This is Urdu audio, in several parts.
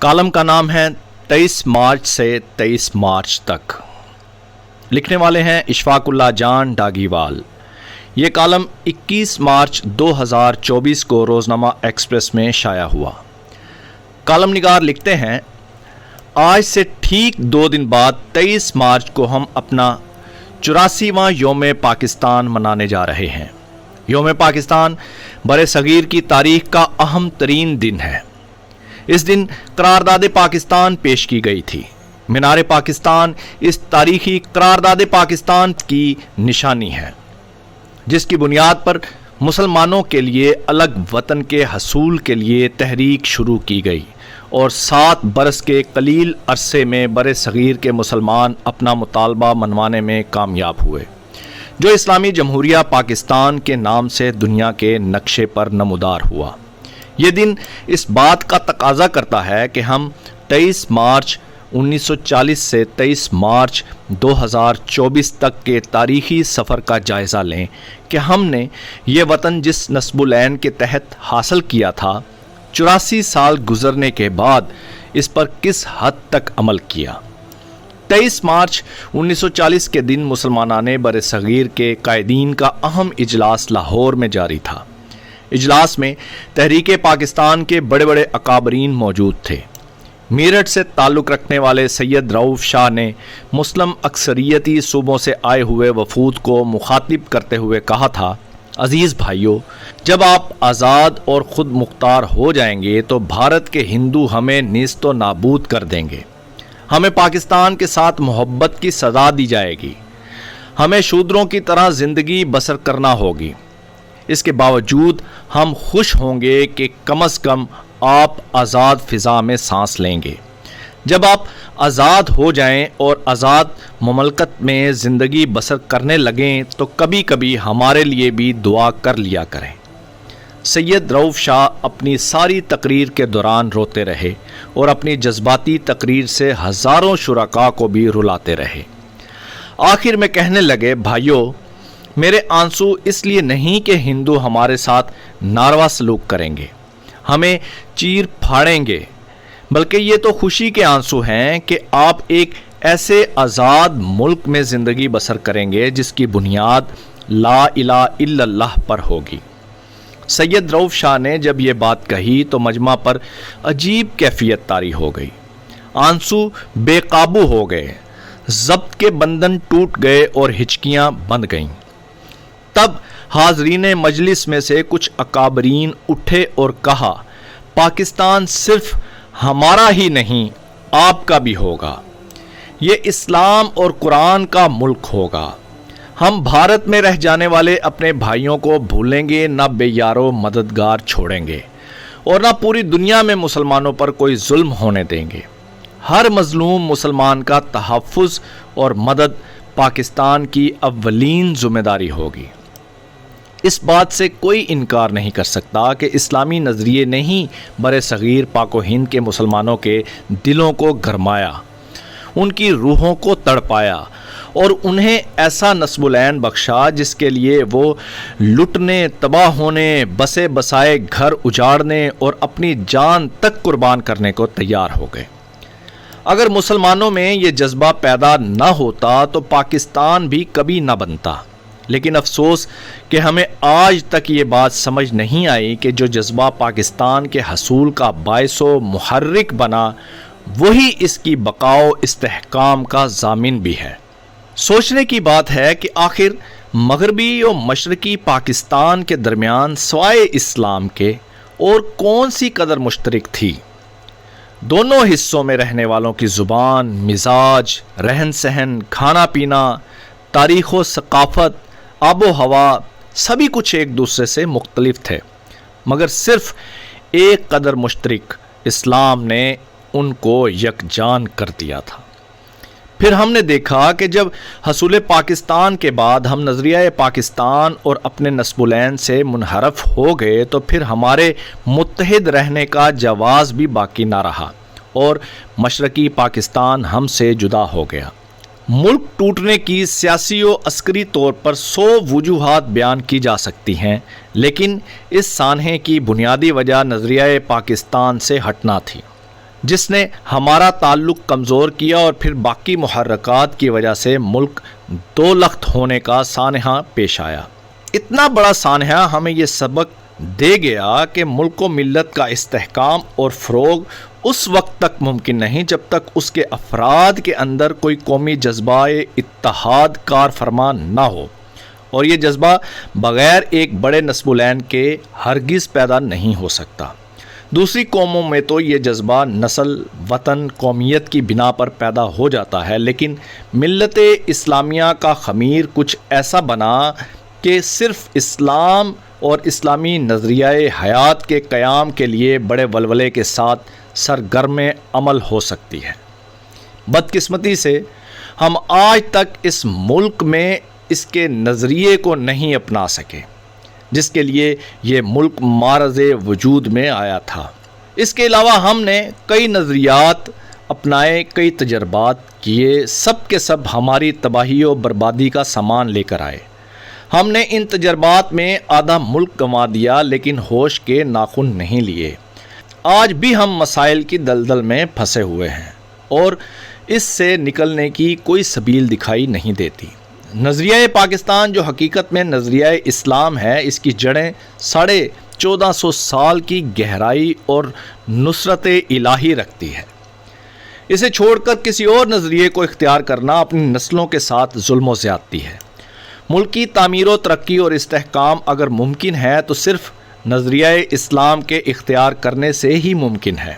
کالم کا نام ہے 23 مارچ سے 23 مارچ تک۔ لکھنے والے ہیں اشفاق اللہ جان ڈاگیوال۔ یہ کالم 21 مارچ 2024 کو روزنامہ ایکسپریس میں شائع ہوا۔ کالم نگار لکھتے ہیں، آج سے ٹھیک 2 دن بعد 23 مارچ کو ہم اپنا 84واں یوم پاکستان منانے جا رہے ہیں۔ یوم پاکستان بر صغیر کی تاریخ کا اہم ترین دن ہے۔ اس دن قرارداد پاکستان پیش کی گئی تھی۔ مینار پاکستان اس تاریخی قرارداد پاکستان کی نشانی ہے، جس کی بنیاد پر مسلمانوں کے لیے الگ وطن کے حصول کے لیے تحریک شروع کی گئی اور 7 برس کے قلیل عرصے میں بر صغیر کے مسلمان اپنا مطالبہ منوانے میں کامیاب ہوئے، جو اسلامی جمہوریہ پاکستان کے نام سے دنیا کے نقشے پر نمودار ہوا۔ یہ دن اس بات کا تقاضا کرتا ہے کہ ہم 23 مارچ 1940 سے 23 مارچ 2024 تک کے تاریخی سفر کا جائزہ لیں کہ ہم نے یہ وطن جس نصب العین کے تحت حاصل کیا تھا، 84 سال گزرنے کے بعد اس پر کس حد تک عمل کیا۔ 23 مارچ 1940 کے دن مسلمانان بر صغیر کے قائدین کا اہم اجلاس لاہور میں جاری تھا۔ اجلاس میں تحریک پاکستان کے بڑے بڑے اکابرین موجود تھے۔ میرٹھ سے تعلق رکھنے والے سید رؤف شاہ نے مسلم اکثریتی صوبوں سے آئے ہوئے وفود کو مخاطب کرتے ہوئے کہا تھا، عزیز بھائیو، جب آپ آزاد اور خود مختار ہو جائیں گے تو بھارت کے ہندو ہمیں نیست و نابود کر دیں گے۔ ہمیں پاکستان کے ساتھ محبت کی سزا دی جائے گی۔ ہمیں شودروں کی طرح زندگی بسر کرنا ہوگی۔ اس کے باوجود ہم خوش ہوں گے کہ کم از کم آپ آزاد فضا میں سانس لیں گے۔ جب آپ آزاد ہو جائیں اور آزاد مملکت میں زندگی بسر کرنے لگیں تو کبھی کبھی ہمارے لیے بھی دعا کر لیا کریں۔ سید رؤف شاہ اپنی ساری تقریر کے دوران روتے رہے اور اپنی جذباتی تقریر سے ہزاروں شرکاء کو بھی رلاتے رہے۔ آخر میں کہنے لگے، بھائیو، میرے آنسو اس لیے نہیں کہ ہندو ہمارے ساتھ ناروا سلوک کریں گے، ہمیں چیر پھاڑیں گے، بلکہ یہ تو خوشی کے آنسو ہیں کہ آپ ایک ایسے آزاد ملک میں زندگی بسر کریں گے جس کی بنیاد لا الہ الا اللہ پر ہوگی۔ سید رؤف شاہ نے جب یہ بات کہی تو مجمع پر عجیب کیفیت طاری ہو گئی۔ آنسو بے قابو ہو گئے، ضبط کے بندھن ٹوٹ گئے اور ہچکیاں بند گئیں۔ تب حاضرین مجلس میں سے کچھ اکابرین اٹھے اور کہا، پاکستان صرف ہمارا ہی نہیں، آپ کا بھی ہوگا۔ یہ اسلام اور قرآن کا ملک ہوگا۔ ہم بھارت میں رہ جانے والے اپنے بھائیوں کو بھولیں گے، نہ بے یارو مددگار چھوڑیں گے، اور نہ پوری دنیا میں مسلمانوں پر کوئی ظلم ہونے دیں گے۔ ہر مظلوم مسلمان کا تحفظ اور مدد پاکستان کی اولین ذمہ داری ہوگی۔ اس بات سے کوئی انکار نہیں کر سکتا کہ اسلامی نظریے نے ہی بر صغیر پاک و ہند کے مسلمانوں کے دلوں کو گرمایا، ان کی روحوں کو تڑپایا اور انہیں ایسا نصب العین بخشا جس کے لیے وہ لٹنے، تباہ ہونے، بسے بسائے گھر اجاڑنے اور اپنی جان تک قربان کرنے کو تیار ہو گئے۔ اگر مسلمانوں میں یہ جذبہ پیدا نہ ہوتا تو پاکستان بھی کبھی نہ بنتا، لیکن افسوس کہ ہمیں آج تک یہ بات سمجھ نہیں آئی کہ جو جذبہ پاکستان کے حصول کا باعث و محرک بنا، وہی اس کی بقا و استحکام کا ضامن بھی ہے۔ سوچنے کی بات ہے کہ آخر مغربی و مشرقی پاکستان کے درمیان سوائے اسلام کے اور کون سی قدر مشترک تھی؟ دونوں حصوں میں رہنے والوں کی زبان، مزاج، رہن سہن، کھانا پینا، تاریخ و ثقافت، آب و ہوا، سبھی کچھ ایک دوسرے سے مختلف تھے، مگر صرف ایک قدر مشترک، اسلام نے ان کو یکجان کر دیا تھا۔ پھر ہم نے دیکھا کہ جب حصول پاکستان کے بعد ہم نظریہ پاکستان اور اپنے نصب العین سے منحرف ہو گئے تو پھر ہمارے متحد رہنے کا جواز بھی باقی نہ رہا اور مشرقی پاکستان ہم سے جدا ہو گیا۔ ملک ٹوٹنے کی سیاسی و عسکری طور پر 100 وجوہات بیان کی جا سکتی ہیں، لیکن اس سانحے کی بنیادی وجہ نظریہ پاکستان سے ہٹنا تھی۔ جس نے ہمارا تعلق کمزور کیا اور پھر باقی محرکات کی وجہ سے ملک دو لخت ہونے کا سانحہ پیش آیا۔ اتنا بڑا سانحہ ہمیں یہ سبق دے گیا کہ ملک و ملت کا استحکام اور فروغ اس وقت تک ممکن نہیں جب تک اس کے افراد کے اندر کوئی قومی جذبہ اتحاد کار فرما نہ ہو، اور یہ جذبہ بغیر ایک بڑے نصب العین کے ہرگز پیدا نہیں ہو سکتا۔ دوسری قوموں میں تو یہ جذبہ نسل، وطن، قومیت کی بنا پر پیدا ہو جاتا ہے، لیکن ملت اسلامیہ کا خمیر کچھ ایسا بنا کہ صرف اسلام اور اسلامی نظریہ حیات کے قیام کے لیے بڑے ولولے کے ساتھ سرگرم عمل ہو سکتی ہے۔ بدقسمتی سے ہم آج تک اس ملک میں اس کے نظریے کو نہیں اپنا سکے جس کے لیے یہ ملک معرض وجود میں آیا تھا۔ اس کے علاوہ ہم نے کئی نظریات اپنائے، کئی تجربات کیے، سب کے سب ہماری تباہی و بربادی کا سامان لے کر آئے۔ ہم نے ان تجربات میں آدھا ملک گنوا دیا لیکن ہوش کے ناخن نہیں لیے۔ آج بھی ہم مسائل کی دلدل میں پھنسے ہوئے ہیں اور اس سے نکلنے کی کوئی سبیل دکھائی نہیں دیتی۔ نظریہ پاکستان جو حقیقت میں نظریہ اسلام ہے، اس کی جڑیں 1450 سال کی گہرائی اور نصرت الہی رکھتی ہے۔ اسے چھوڑ کر کسی اور نظریے کو اختیار کرنا اپنی نسلوں کے ساتھ ظلم و زیادتی ہے۔ ملک کی تعمیر و ترقی اور استحکام اگر ممکن ہے تو صرف نظریہ اسلام کے اختیار کرنے سے ہی ممکن ہے۔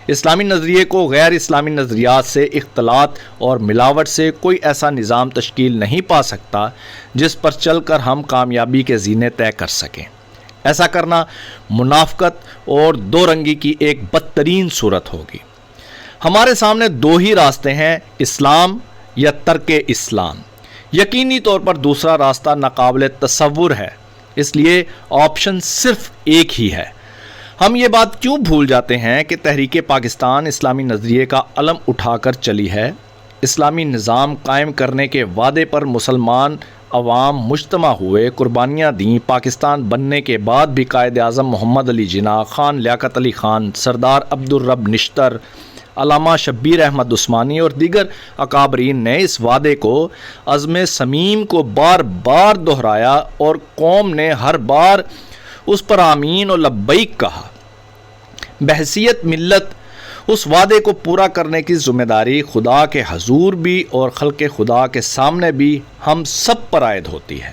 اسلامی نظریے کو غیر اسلامی نظریات سے اختلاط اور ملاوٹ سے کوئی ایسا نظام تشکیل نہیں پا سکتا جس پر چل کر ہم کامیابی کے زینے طے کر سکیں۔ ایسا کرنا منافقت اور دو رنگی کی ایک بدترین صورت ہوگی۔ ہمارے سامنے دو ہی راستے ہیں، اسلام یا ترک اسلام۔ یقینی طور پر دوسرا راستہ ناقابل تصور ہے، اس لیے آپشن صرف ایک ہی ہے۔ ہم یہ بات کیوں بھول جاتے ہیں کہ تحریک پاکستان اسلامی نظریے کا علم اٹھا کر چلی ہے؟ اسلامی نظام قائم کرنے کے وعدے پر مسلمان عوام مجتمع ہوئے، قربانیاں دیں۔ پاکستان بننے کے بعد بھی قائد اعظم محمد علی جناح، خان لیاقت علی خان، سردار عبدالرب نشتر، علامہ شبیر احمد عثمانی اور دیگر اکابرین نے اس وعدے کو عزم صمیم کو بار بار دہرایا اور قوم نے ہر بار اس پر آمین اور لبیک کہا۔ بحیثیت ملت اس وعدے کو پورا کرنے کی ذمہ داری خدا کے حضور بھی اور خلق خدا کے سامنے بھی ہم سب پر عائد ہوتی ہے۔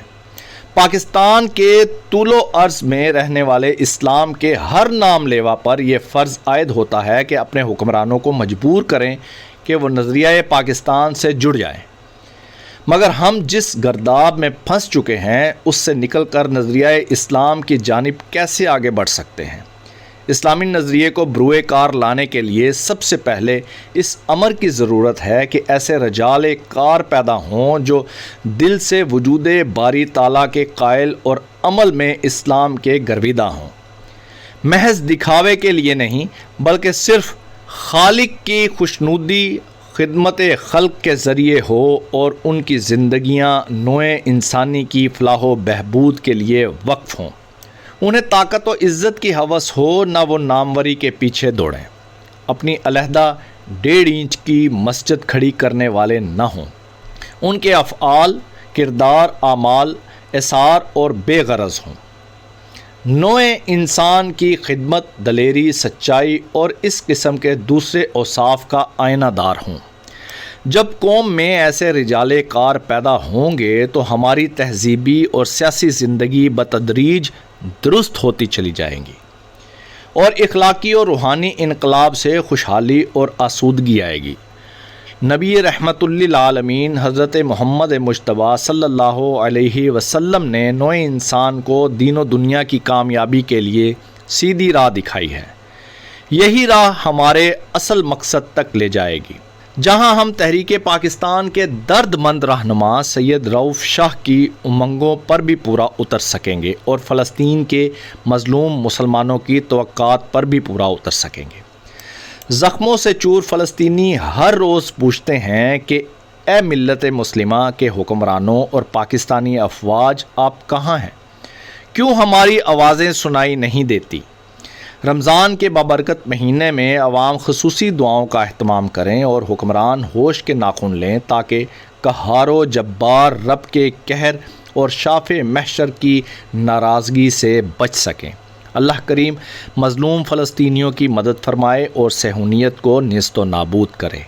پاکستان کے طول و عرض میں رہنے والے اسلام کے ہر نام لیوا پر یہ فرض عائد ہوتا ہے کہ اپنے حکمرانوں کو مجبور کریں کہ وہ نظریہ پاکستان سے جڑ جائیں، مگر ہم جس گرداب میں پھنس چکے ہیں اس سے نکل کر نظریہ اسلام کی جانب کیسے آگے بڑھ سکتے ہیں؟ اسلامی نظریے کو بروئے کار لانے کے لیے سب سے پہلے اس امر کی ضرورت ہے کہ ایسے رجال کار پیدا ہوں جو دل سے وجود باری تعالیٰ کے قائل اور عمل میں اسلام کے گرویدہ ہوں، محض دکھاوے کے لیے نہیں بلکہ صرف خالق کی خوشنودی خدمت خلق کے ذریعے ہو اور ان کی زندگیاں نوع انسانی کی فلاح و بہبود کے لیے وقف ہوں۔ انہیں طاقت و عزت کی ہوس ہو، نہ وہ ناموری کے پیچھے دوڑیں، اپنی علیحدہ 1.5 انچ کی مسجد کھڑی کرنے والے نہ ہوں۔ ان کے افعال، کردار، اعمال اثار اور بے غرض ہوں، نوع انسان کی خدمت، دلیری، سچائی اور اس قسم کے دوسرے اوصاف کا آئینہ دار ہوں۔ جب قوم میں ایسے رجال کار پیدا ہوں گے تو ہماری تہذیبی اور سیاسی زندگی بتدریج درست ہوتی چلی جائیں گی اور اخلاقی اور روحانی انقلاب سے خوشحالی اور آسودگی آئے گی۔ نبی رحمت للعالمین حضرت محمد مجتبیٰ صلی اللہ علیہ وسلم نے نوع انسان کو دین و دنیا کی کامیابی کے لیے سیدھی راہ دکھائی ہے۔ یہی راہ ہمارے اصل مقصد تک لے جائے گی، جہاں ہم تحریک پاکستان کے درد مند رہنما سید رؤف شاہ کی امنگوں پر بھی پورا اتر سکیں گے اور فلسطین کے مظلوم مسلمانوں کی توقعات پر بھی پورا اتر سکیں گے۔ زخموں سے چور فلسطینی ہر روز پوچھتے ہیں کہ اے ملت مسلمہ کے حکمرانوں اور پاکستانی افواج، آپ کہاں ہیں؟ کیوں ہماری آوازیں سنائی نہیں دیتی؟ رمضان کے بابرکت مہینے میں عوام خصوصی دعاؤں کا اہتمام کریں اور حکمران ہوش کے ناخن لیں تاکہ قہار و جبار رب کے قہر اور شاف محشر کی ناراضگی سے بچ سکیں۔ اللہ کریم مظلوم فلسطینیوں کی مدد فرمائے اور صہیونیت کو نیست و نابود کرے۔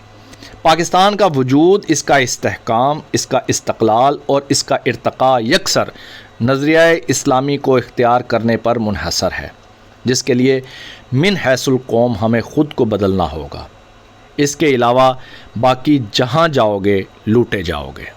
پاکستان کا وجود، اس کا استحکام، اس کا استقلال اور اس کا ارتقاء یکسر نظریہ اسلامی کو اختیار کرنے پر منحصر ہے، جس کے لیے من حیث القوم ہمیں خود کو بدلنا ہوگا۔ اس کے علاوہ باقی جہاں جاؤ گے لوٹے جاؤ گے۔